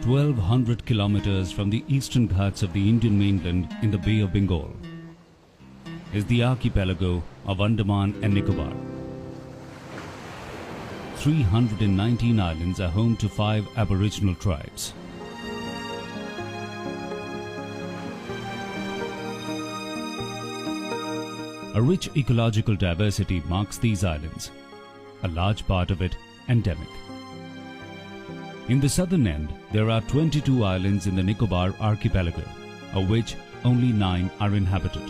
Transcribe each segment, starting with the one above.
1,200 kilometers from the eastern Ghats of the Indian mainland in the Bay of Bengal, is the archipelago of Andaman and Nicobar. 319 islands are home to 5 Aboriginal tribes. A rich ecological diversity marks these islands, a large part of it endemic. In the southern end, there are 22 islands in the Nicobar archipelago, of which only 9 are inhabited.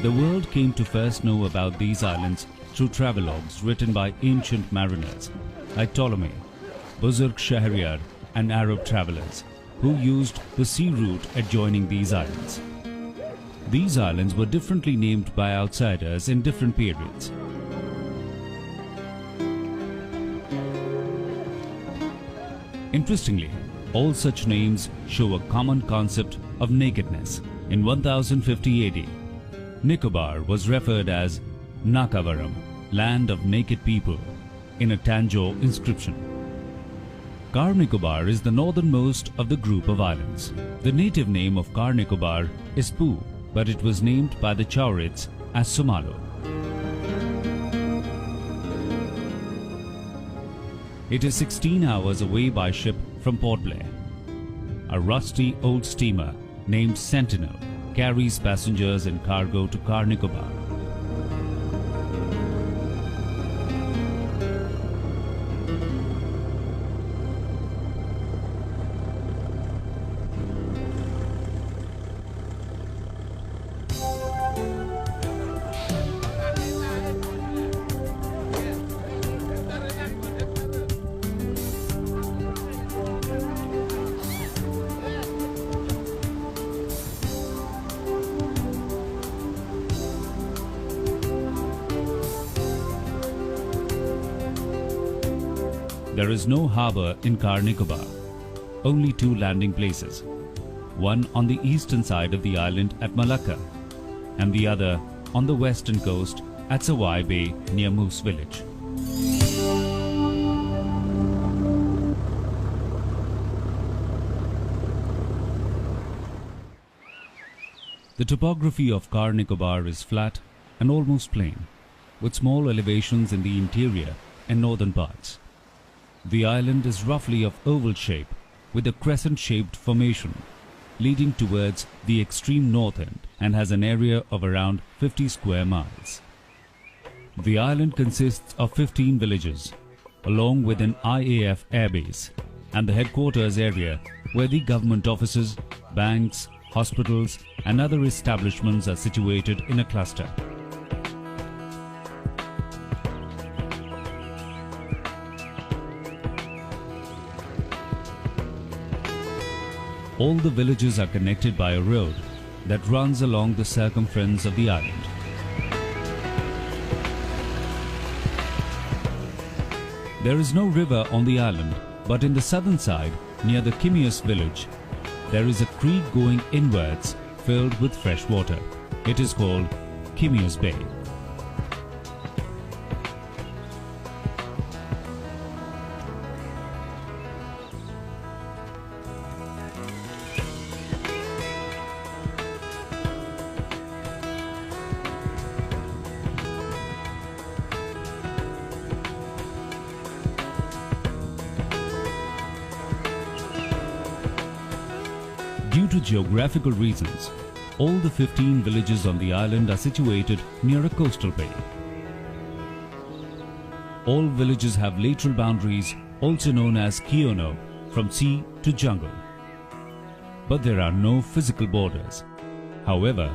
The world came to first know about these islands through travelogues written by ancient mariners like Ptolemy, Buzurg Shahryar and Arab travelers who used the sea route adjoining these islands. These islands were differently named by outsiders in different periods. Interestingly, all such names show a common concept of nakedness. In 1050 AD, Nicobar was referred as Nakavaram, land of naked people, in a Tanjore inscription. Car Nicobar is the northernmost of the group of islands. The native name of Car Nicobar is Poo, but it was named by the Chaurits as Somalo. It is 16 hours away by ship from Port Blair. A rusty old steamer named Sentinel carries passengers and cargo to Car Nicobar. There is no harbour in Car Nicobar, only 2 landing places, one on the eastern side of the island at Malacca and the other on the western coast at Sawai Bay near Moose Village. The topography of Car Nicobar is flat and almost plain, with small elevations in the interior and northern parts. The island is roughly of oval shape with a crescent-shaped formation leading towards the extreme north end and has an area of around 50 square miles. The island consists of 15 villages along with an IAF airbase and the headquarters area where the government offices, banks, hospitals and other establishments are situated in a cluster. All the villages are connected by a road that runs along the circumference of the island. There is no river on the island, but in the southern side, near the Kimius village, there is a creek going inwards filled with fresh water. It is called Kimius Bay. Due to geographical reasons, all the 15 villages on the island are situated near a coastal bay. All villages have lateral boundaries, also known as Kiono, from sea to jungle. But there are no physical borders. However,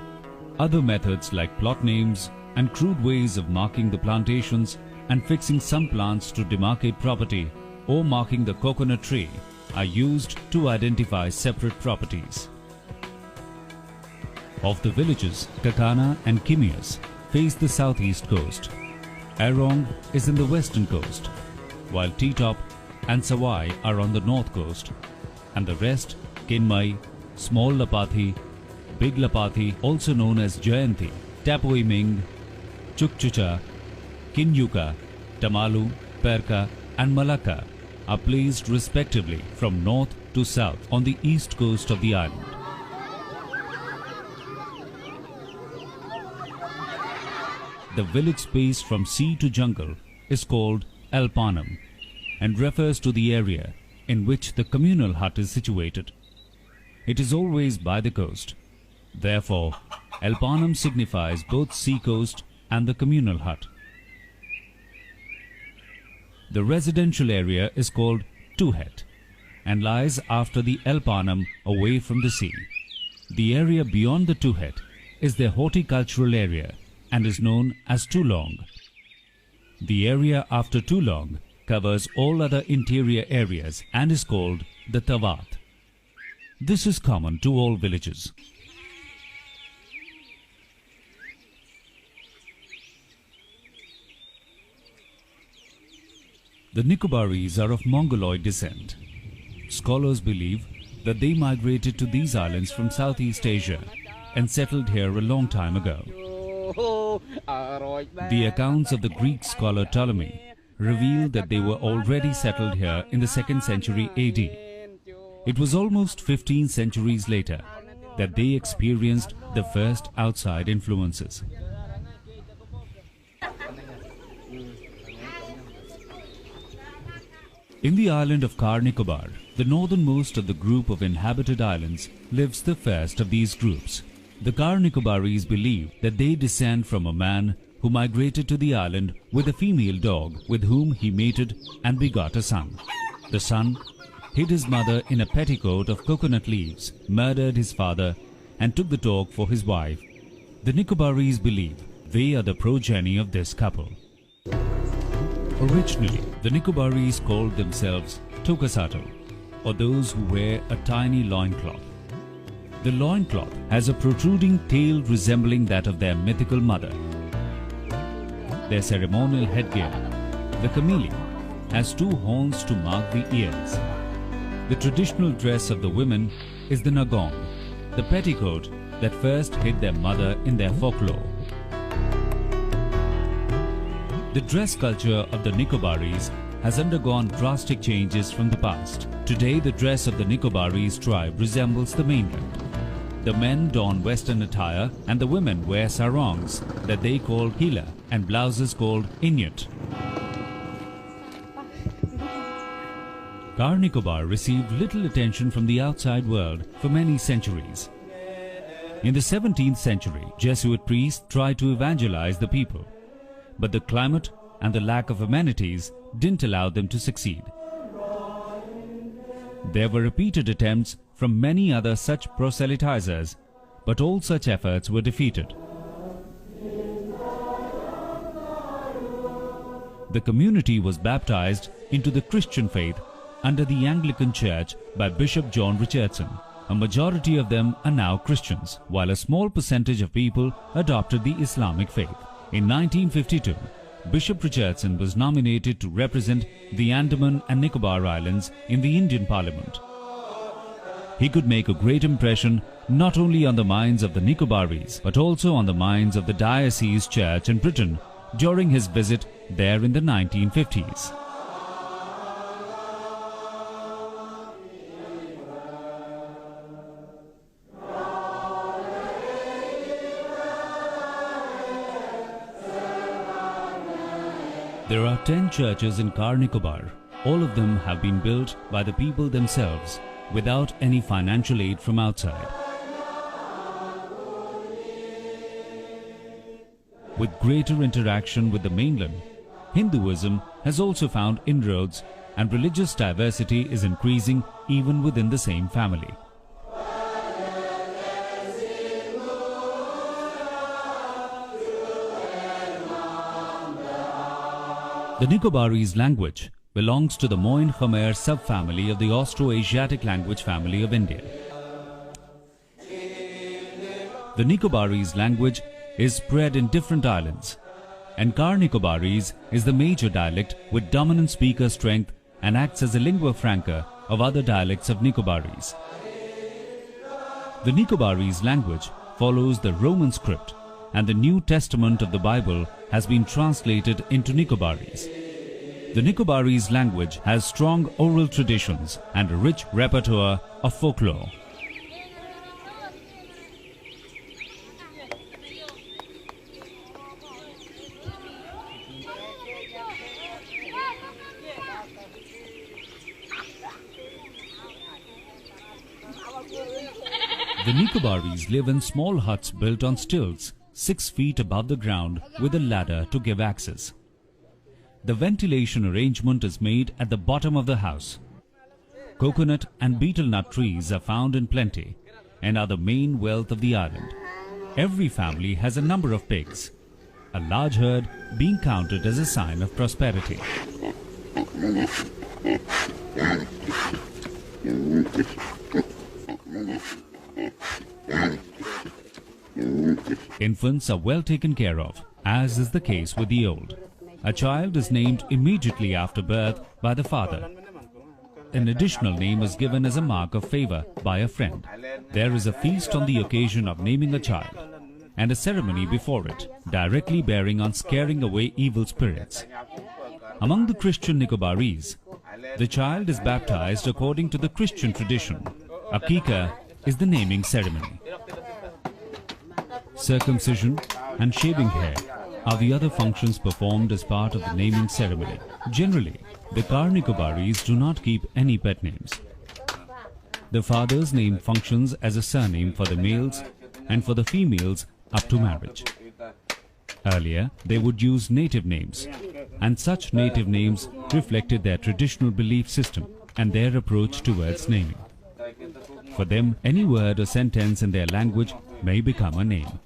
other methods like plot names and crude ways of marking the plantations and fixing some plants to demarcate property or marking the coconut tree are used to identify separate properties. Of the villages, Kakana and Kimius face the southeast coast. Arong is in the western coast, while T-Top and Sawai are on the north coast, and the rest, Kinmai, Small Lapathi, Big Lapathi, also known as Jayanti, Tapoiming, Chukchucha, Kinyuka, Tamalu, Perka and Malacca are placed respectively from north to south on the east coast of the island. The village space from sea to jungle is called Elpanam and refers to the area in which the communal hut is situated. It is always by the coast. Therefore, Elpanam signifies both sea coast and the communal hut. The residential area is called Tuhet and lies after the Elpanam away from the sea. The area beyond the Tuhet is the horticultural area and is known as Tulong. The area after Tulong covers all other interior areas and is called the Tawat. This is common to all villages. The Nicobaris are of Mongoloid descent. Scholars believe that they migrated to these islands from Southeast Asia and settled here a long time ago. The accounts of the Greek scholar Ptolemy reveal that they were already settled here in the 2nd century AD. It was almost 15 centuries later that they experienced the first outside influences. In the island of Car Nicobar, the northernmost of the group of inhabited islands, lives the first of these groups. The Car Nicobaris believe that they descend from a man who migrated to the island with a female dog with whom he mated and begot a son. The son hid his mother in a petticoat of coconut leaves, murdered his father, and took the dog for his wife. The Nicobaris believe they are the progeny of this couple. Originally, the Nicobaris called themselves Tokasato, or those who wear a tiny loincloth. The loincloth has a protruding tail resembling that of their mythical mother. Their ceremonial headgear, the kamili, has 2 horns to mark the ears. The traditional dress of the women is the nagong, the petticoat that first hid their mother in their folklore. The dress culture of the Nicobaris has undergone drastic changes from the past. Today, the dress of the Nicobaris tribe resembles the mainland. The men don Western attire and the women wear sarongs that they call hila and blouses called inyut. Car Nicobar received little attention from the outside world for many centuries. In the 17th century, Jesuit priests tried to evangelize the people, but the climate and the lack of amenities didn't allow them to succeed. There were repeated attempts from many other such proselytizers, but all such efforts were defeated. The community was baptized into the Christian faith under the Anglican Church by Bishop John Richardson. A majority of them are now Christians, while a small percentage of people adopted the Islamic faith. In 1952, Bishop Richardson was nominated to represent the Andaman and Nicobar Islands in the Indian Parliament. He could make a great impression not only on the minds of the Nicobaris, but also on the minds of the Diocese Church in Britain during his visit there in the 1950s. There are 10 churches in Car Nicobar. All of them have been built by the people themselves without any financial aid from outside. With greater interaction with the mainland, Hinduism has also found inroads and religious diversity is increasing even within the same family. The Nicobaris language belongs to the Moyen Khmer subfamily of the Austro-Asiatic language family of India. The Nicobaris language is spread in different islands, and Car Nicobaris is the major dialect with dominant speaker strength and acts as a lingua franca of other dialects of Nicobaris. The Nicobaris language follows the Roman script, and the New Testament of the Bible has been translated into Nicobaris. The Nicobarese language has strong oral traditions and a rich repertoire of folklore. The Nicobarese live in small huts built on stilts 6 feet above the ground with a ladder to give access. The ventilation arrangement is made at the bottom of the house. Coconut and betel nut trees are found in plenty and are the main wealth of the island. Every family has a number of pigs, a large herd being counted as a sign of prosperity. Infants are well taken care of, as is the case with the old. A child is named immediately after birth by the father. An additional name is given as a mark of favor by a friend. There is a feast on the occasion of naming a child and a ceremony before it, directly bearing on scaring away evil spirits. Among the Christian Nicobarese, the child is baptized according to the Christian tradition. Akika is the naming ceremony. Circumcision and shaving hair are the other functions performed as part of the naming ceremony. Generally, the Car Nicobarese do not keep any pet names. The father's name functions as a surname for the males and for the females up to marriage. Earlier, they would use native names, and such native names reflected their traditional belief system and their approach towards naming. For them, any word or sentence in their language may become a name.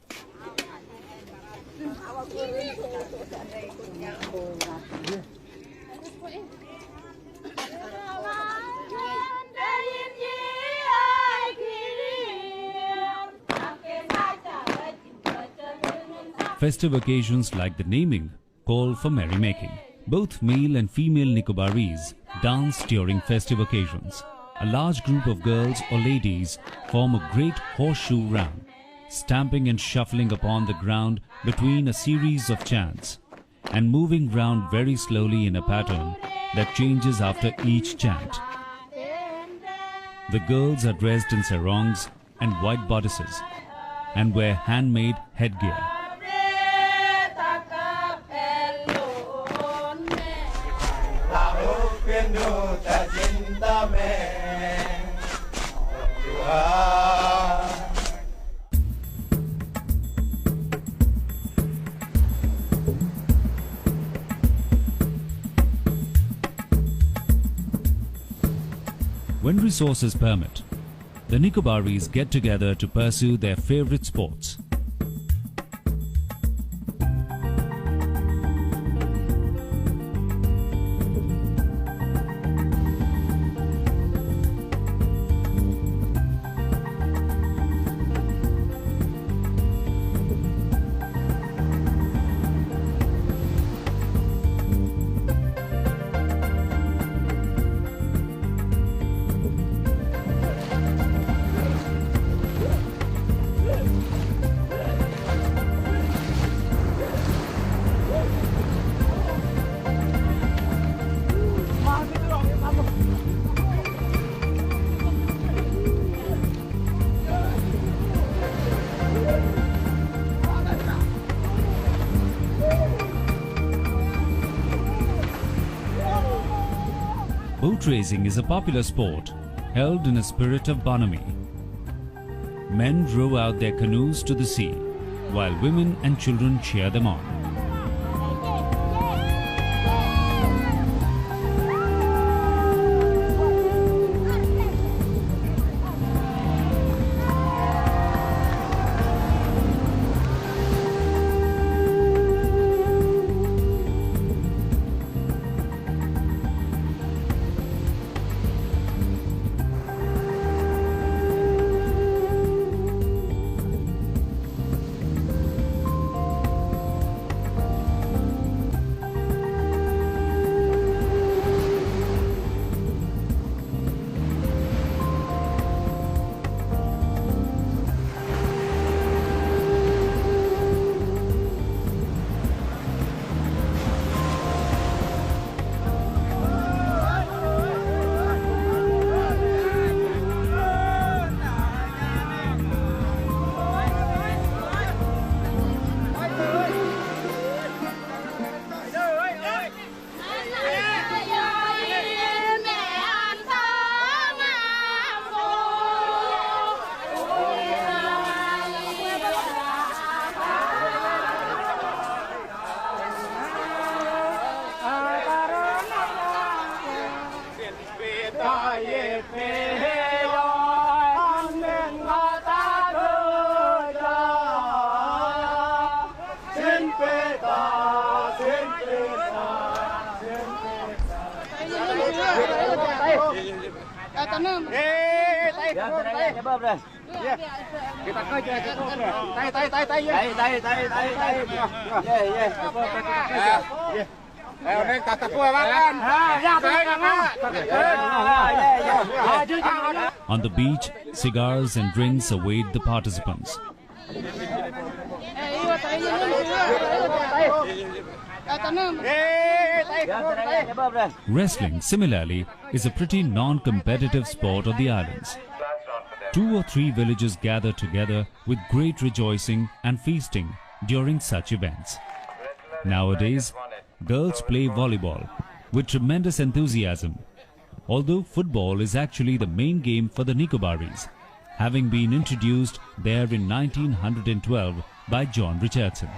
Festive occasions like the naming call for merrymaking. Both male and female Nicobarese dance during festive occasions. A large group of girls or ladies form a great horseshoe round, stamping and shuffling upon the ground between a series of chants, and moving round very slowly in a pattern that changes after each chant. The girls are dressed in sarongs and white bodices and wear handmade headgear. When resources permit, the Nicobarese get together to pursue their favorite sports. Boat racing is a popular sport held in a spirit of bonhomie. Men row out their canoes to the sea, while women and children cheer them on. On the beach, cigars and drinks await the participants. Wrestling, similarly, is a pretty non-competitive sport on the islands. 2 or 3 villages gather together with great rejoicing and feasting during such events. Nowadays, girls play volleyball with tremendous enthusiasm, although football is actually the main game for the Nicobaris, having been introduced there in 1912 by John Richardson.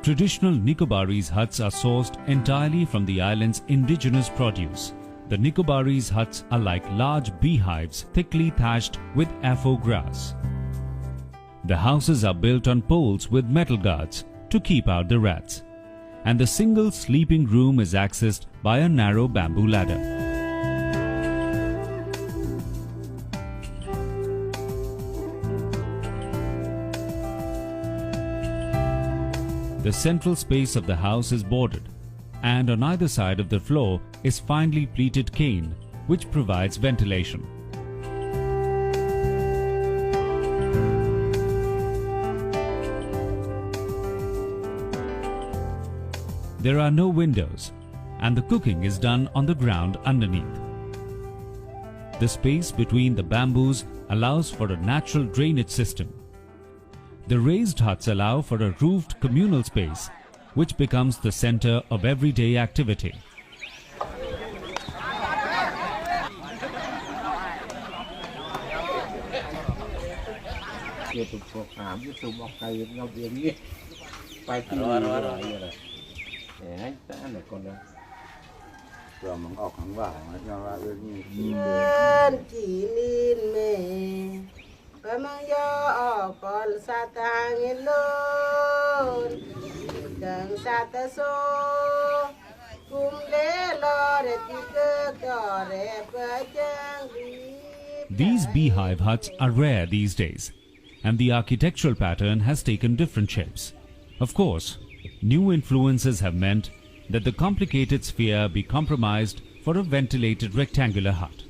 Traditional Nicobaris huts are sourced entirely from the island's indigenous produce. The Nicobaris huts are like large beehives thickly thatched with afo grass. The houses are built on poles with metal guards to keep out the rats, and the single sleeping room is accessed by a narrow bamboo ladder. The central space of the house is boarded, and on either side of the floor is finely pleated cane, which provides ventilation. There are no windows, and the cooking is done on the ground underneath. The space between the bamboos allows for a natural drainage system. The raised huts allow for a roofed communal space, which becomes the center of everyday activity. These beehive huts are rare these days, and the architectural pattern has taken different shapes. Of course, new influences have meant that the complicated sphere be compromised for a ventilated rectangular hut.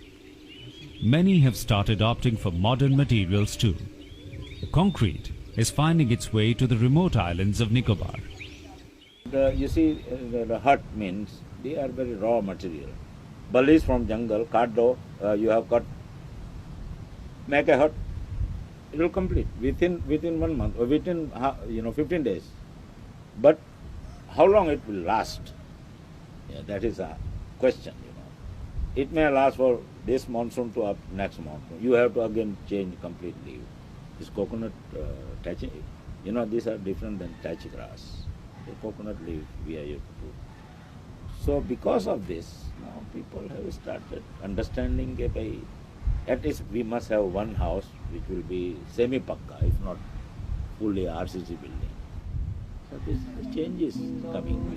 Many have started opting for modern materials too. Concrete is finding its way to the remote islands of Nicobar. You see, the hut means they are very raw material. Balis from jungle, cardo, you have got, make a hut, it will complete within 1 month or within 15 days. But how long it will last? Yeah, that is a question. It may last for this monsoon to up next monsoon. You have to again change completely. This coconut thatching, these are different than thatch grass. The coconut leaf we are used to. So because of this, now people have started understanding that at least we must have one house which will be semi-pakka, if not fully RCC building. So this change is coming.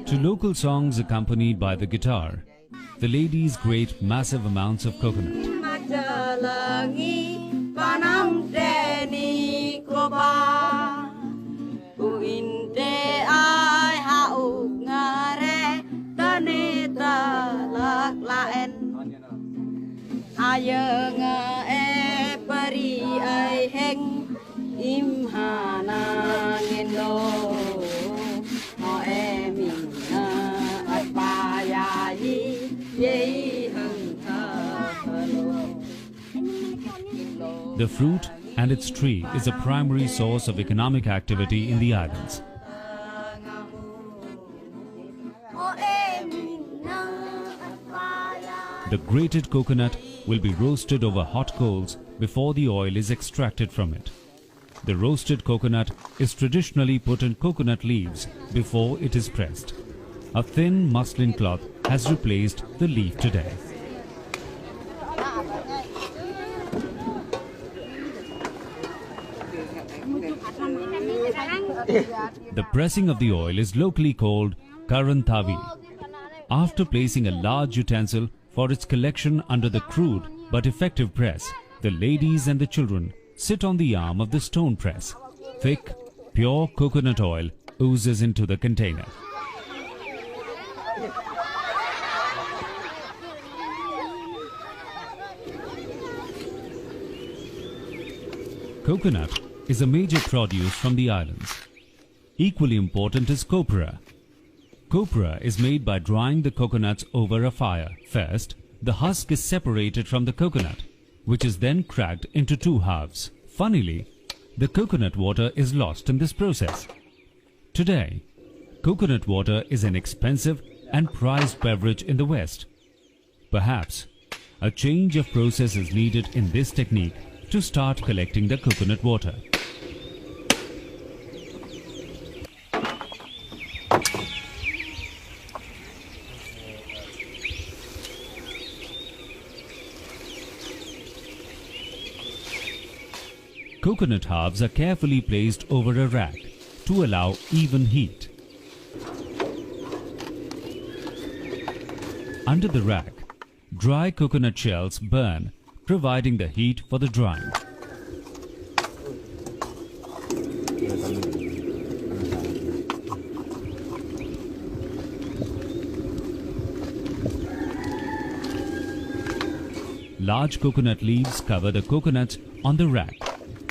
To local songs accompanied by the guitar, the ladies grate massive amounts of coconut. The fruit and its tree is a primary source of economic activity in the islands. The grated coconut will be roasted over hot coals before the oil is extracted from it. The roasted coconut is traditionally put in coconut leaves before it is pressed. A thin muslin cloth has replaced the leaf today. The pressing of the oil is locally called karanthavi. After placing a large utensil for its collection under the crude but effective press, the ladies and the children sit on the arm of the stone press. Thick, pure coconut oil oozes into the container. Coconut is a major produce from the islands. Equally important is copra. Copra is made by drying the coconuts over a fire. First, the husk is separated from the coconut, which is then cracked into two halves. Funnily, the coconut water is lost in this process. Today, coconut water is an expensive and prized beverage in the West. Perhaps a change of process is needed in this technique to start collecting the coconut water. Coconut halves are carefully placed over a rack to allow even heat. Under the rack, dry coconut shells burn, providing the heat for the drying. Large coconut leaves cover the coconuts on the rack,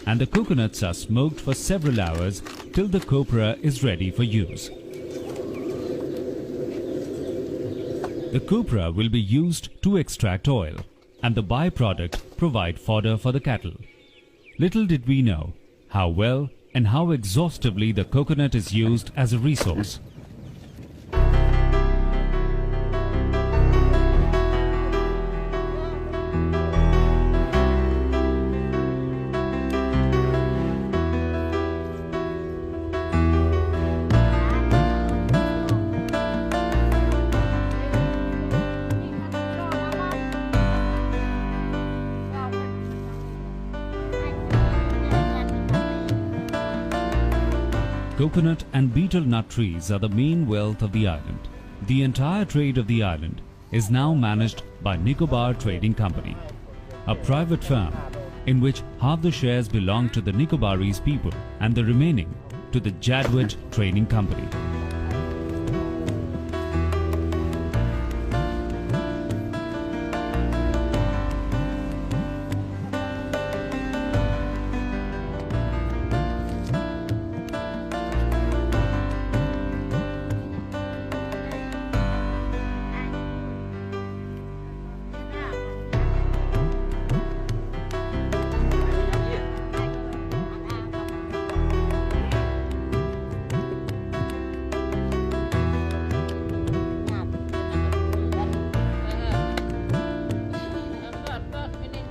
and the coconuts are smoked for several hours till the copra is ready for use. The copra will be used to extract oil, and the byproduct provide fodder for the cattle. Little did we know how well and how exhaustively the coconut is used as a resource. Coconut and betel nut trees are the main wealth of the island. The entire trade of the island is now managed by Nicobar Trading Company, a private firm in which half the shares belong to the Nicobarese people and the remaining to the Jadwin Trading Company.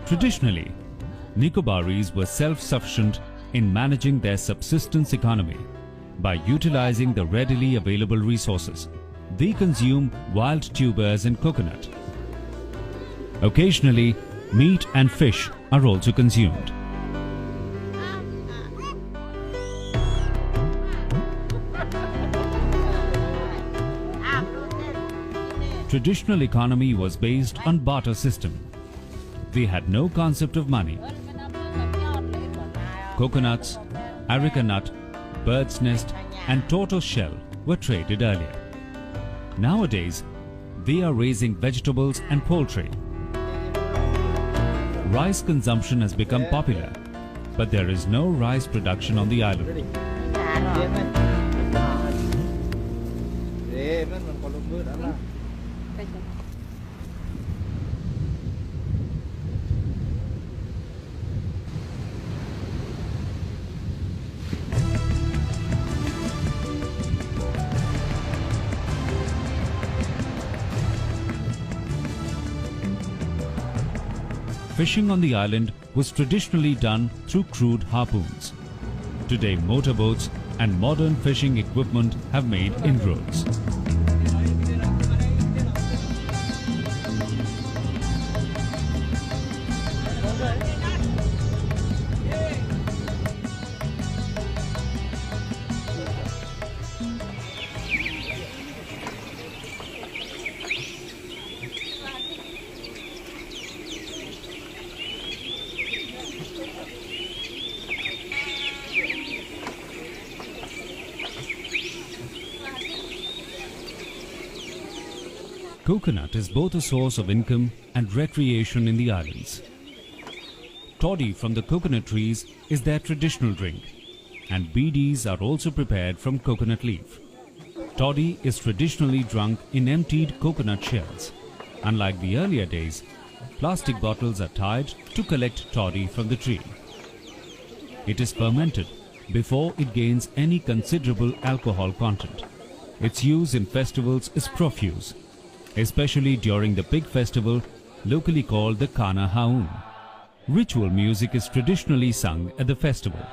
Traditionally, Nicobaris were self-sufficient in managing their subsistence economy by utilizing the readily available resources. They consume wild tubers and coconut. Occasionally, meat and fish are also consumed. Traditional economy was based on barter system. They had no concept of money. Coconuts, areca nut, bird's nest and tortoise shell were traded earlier. Nowadays, they are raising vegetables and poultry. Rice consumption has become popular, but there is no rice production on the island. fishing on the island was traditionally done through crude harpoons. Today, motorboats and modern fishing equipment have made inroads. Coconut is both a source of income and recreation in the islands. Toddy from the coconut trees is their traditional drink, and beedies are also prepared from coconut leaf. Toddy is traditionally drunk in emptied coconut shells. Unlike the earlier days, plastic bottles are tied to collect toddy from the tree. It is fermented before it gains any considerable alcohol content. Its use in festivals is profuse, especially during the pig festival, locally called the Kana Haun. Ritual music is traditionally sung at the festival.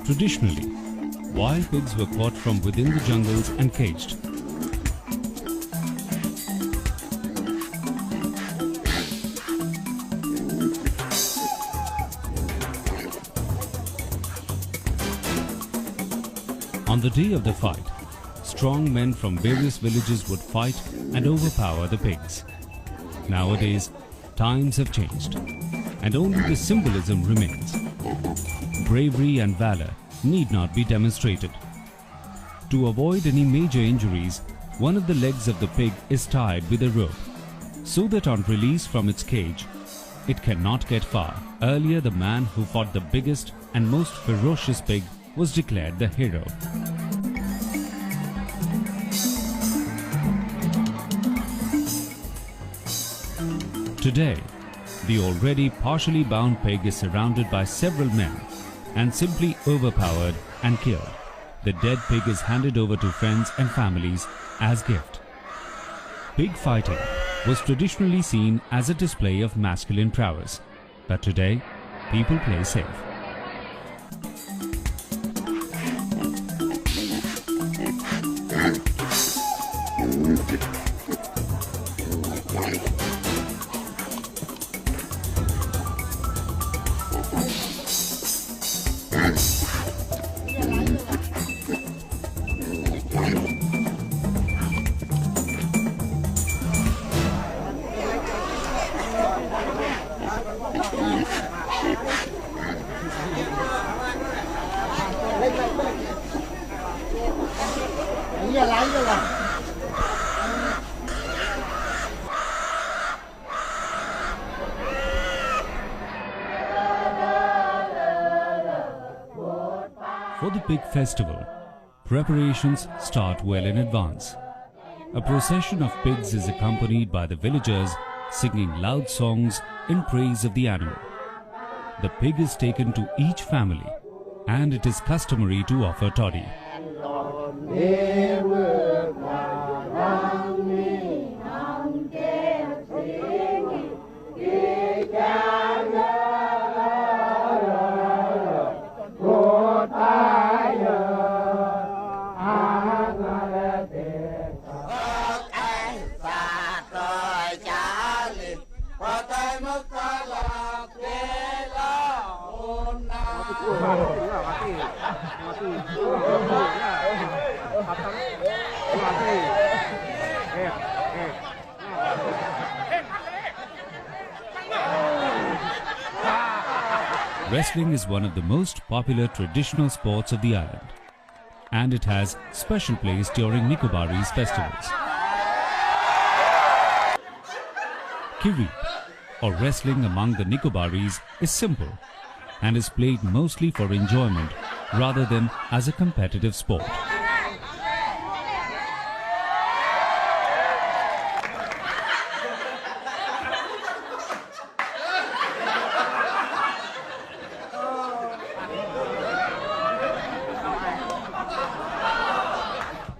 Traditionally, wild pigs were caught from within the jungles and caged. On the day of the fight, strong men from various villages would fight and overpower the pigs. Nowadays, times have changed, and only the symbolism remains. Bravery and valor need not be demonstrated. To avoid any major injuries, one of the legs of the pig is tied with a rope, so that on release from its cage, it cannot get far. Earlier, the man who fought the biggest and most ferocious pig was declared the hero. Today, the already partially bound pig is surrounded by several men and simply overpowered and killed. The dead pig is handed over to friends and families as gift. Pig fighting was traditionally seen as a display of masculine prowess, but today, people play safe. For the pig festival, preparations start well in advance. A procession of pigs is accompanied by the villagers singing loud songs in praise of the animal. The pig is taken to each family, and it is customary to offer toddy. Wrestling is one of the most popular traditional sports of the island, and it has special place during Nicobarese festivals. Kiri, or wrestling among the Nicobarese, is simple and is played mostly for enjoyment rather than as a competitive sport.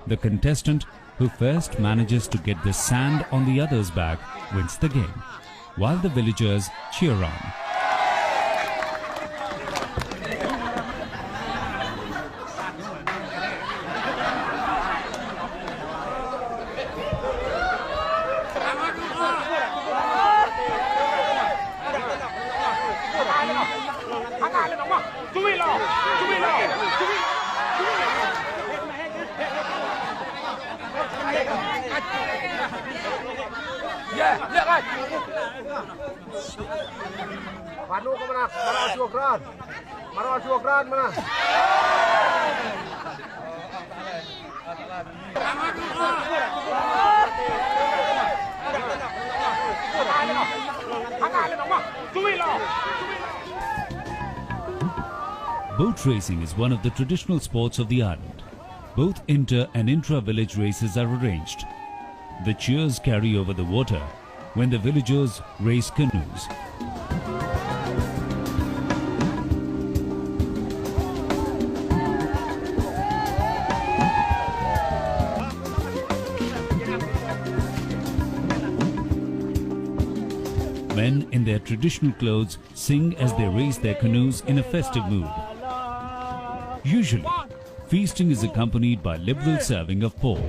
The contestant who first manages to get the sand on the other's back wins the game, while the villagers cheer on. Panu ke mana? Marah syukran. Marah syukran mana? Boat racing is one of the traditional sports of the island. Both inter and intra-village races are arranged. The cheers carry over the water when the villagers race canoes. Men in their traditional clothes sing as they race their canoes in a festive mood. Usually, feasting is accompanied by liberal serving of pork.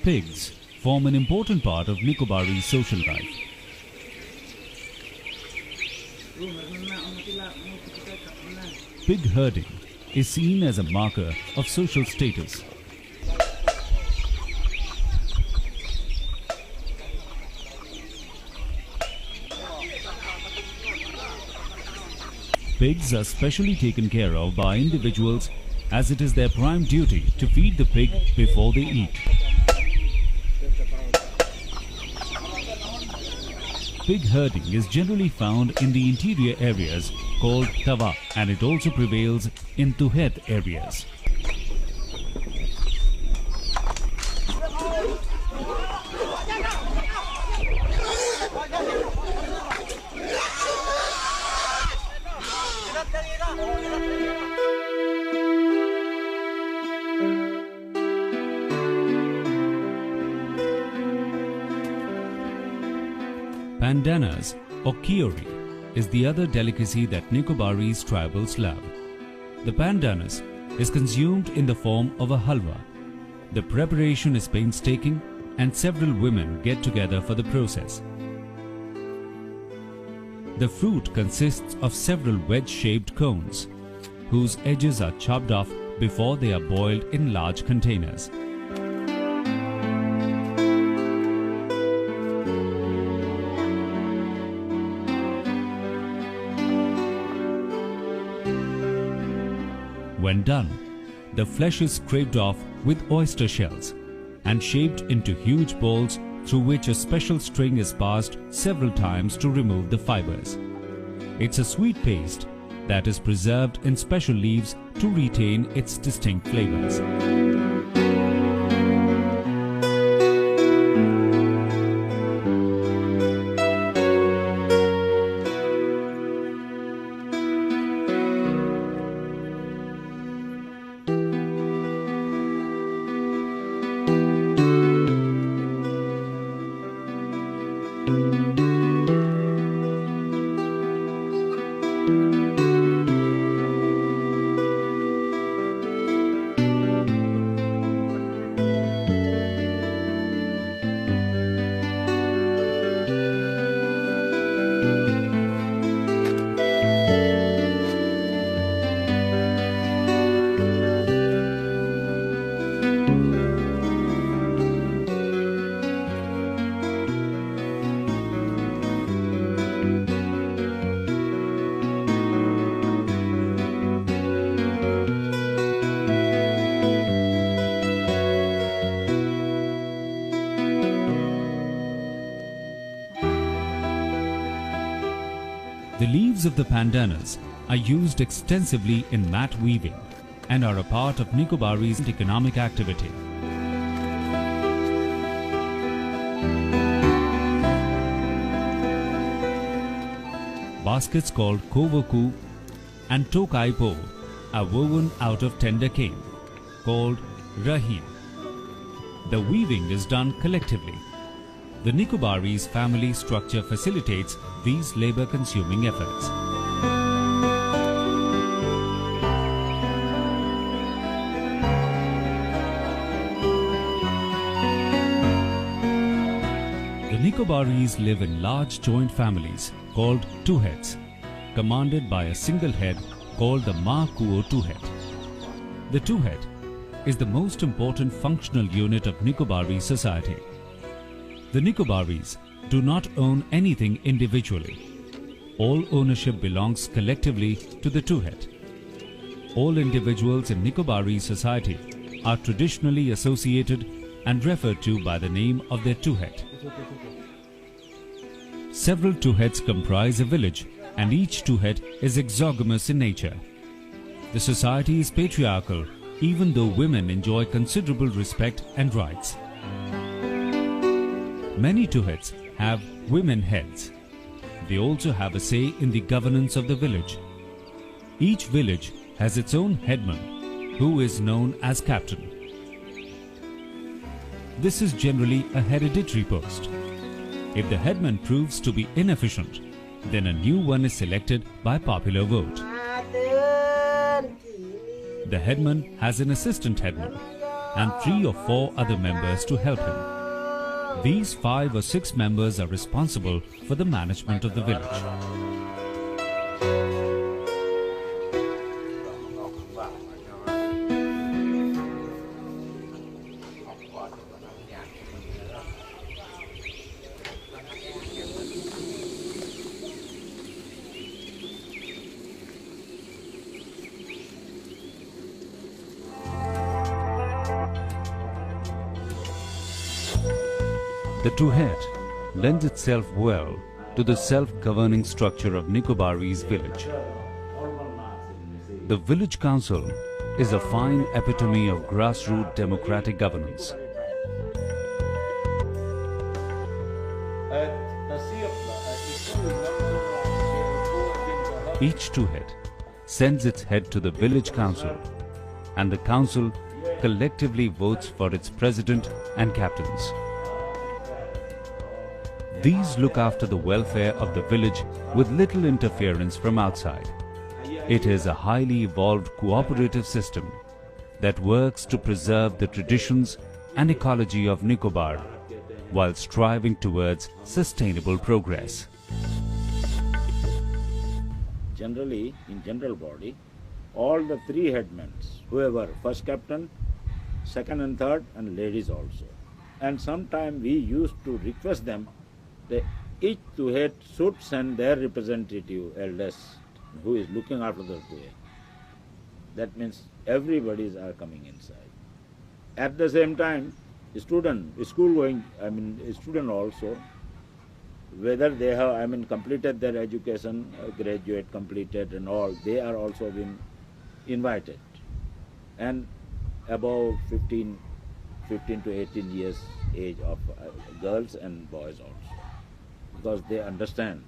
Pigs form an important part of Nicobari's social life. Pig herding is seen as a marker of social status. Pigs are specially taken care of by individuals as it is their prime duty to feed the pig before they eat. Pig herding is generally found in the interior areas called Tawa, and it also prevails in Tuhet areas. Pandanus or Kiori is the other delicacy that Nicobari's tribals love. The pandanus is consumed in the form of a halwa. The preparation is painstaking and several women get together for the process. The fruit consists of several wedge-shaped cones, whose edges are chopped off before they are boiled in large containers. When done, the flesh is scraped off with oyster shells and shaped into huge balls through which a special string is passed several times to remove the fibers. It's a sweet paste that is preserved in special leaves to retain its distinct flavors. The leaves of the pandanus are used extensively in mat weaving and are a part of Nicobari's economic activity. Baskets called kovoku and tokaipo are woven out of tender cane, called rahim. The weaving is done collectively. The Nicobari's family structure facilitates these labor-consuming efforts. The Nicobaris live in large joint families called Tuhets, commanded by a single head called the Ma Kuo Tuhet. The Tuhet is the most important functional unit of Nicobari society. The Nicobaris do not own anything individually. All ownership belongs collectively to the Tuhet. All individuals in Nicobari society are traditionally associated and referred to by the name of their Tuhet. Several Tuhets comprise a village, and each Tuhet is exogamous in nature. The society is patriarchal, even though women enjoy considerable respect and rights. Many Tuhets have women heads. They also have a say in the governance of the village. Each village has its own headman, who is known as captain. This is generally a hereditary post. If the headman proves to be inefficient, then a new one is selected by popular vote. The headman has an assistant headman, and 3 or 4 other members to help him. These 5 or 6 members are responsible for the management of the village. The Tuhet lends itself well to the self-governing structure of Nicobarese village. The village council is a fine epitome of grassroots democratic governance. Each Tuhet sends its head to the village council, and the council collectively votes for its president and captains. These look after the welfare of the village with little interference from outside. It is a highly evolved cooperative system that works to preserve the traditions and ecology of Nicobar while striving towards sustainable progress. Generally, in general body, all the 3 headmen, whoever, first captain, second and third, and ladies also. And sometimes we used to request them each Tuhet should send their representative, eldest, who is looking after the Tuhet. That means everybody are coming inside. At the same time, student also, whether they have, completed their education, graduate, completed and all, they are also been invited. And above 15 to 18 years age of girls and boys also, because they understand.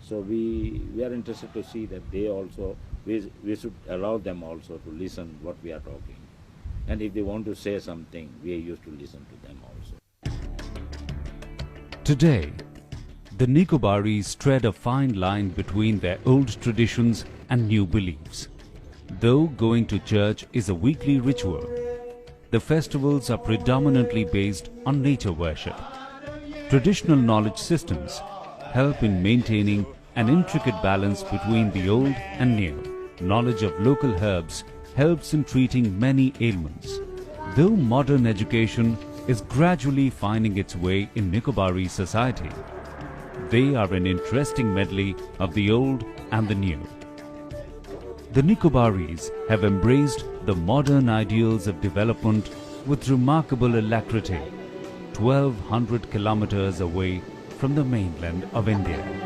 So we are interested to see that they also, we should allow them also to listen what we are talking. And if they want to say something, we are used to listen to them also. Today, the Nicobaris tread a fine line between their old traditions and new beliefs. Though going to church is a weekly ritual, the festivals are predominantly based on nature worship. Traditional knowledge systems help in maintaining an intricate balance between the old and new. Knowledge of local herbs helps in treating many ailments. Though modern education is gradually finding its way in Nicobari society, they are an interesting medley of the old and the new. The Nicobaris have embraced the modern ideals of development with remarkable alacrity, 1200 kilometers away from the mainland of India.